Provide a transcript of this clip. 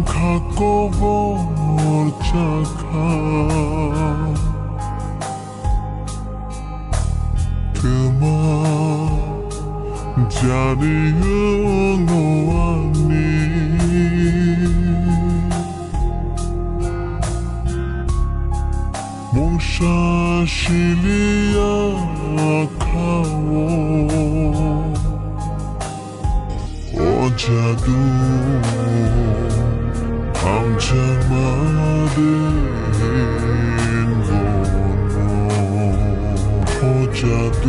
갖고 보자가 그만 자리에 놓았니 몽샤실이 아까워 어제도 밤잠마린 거너 어제도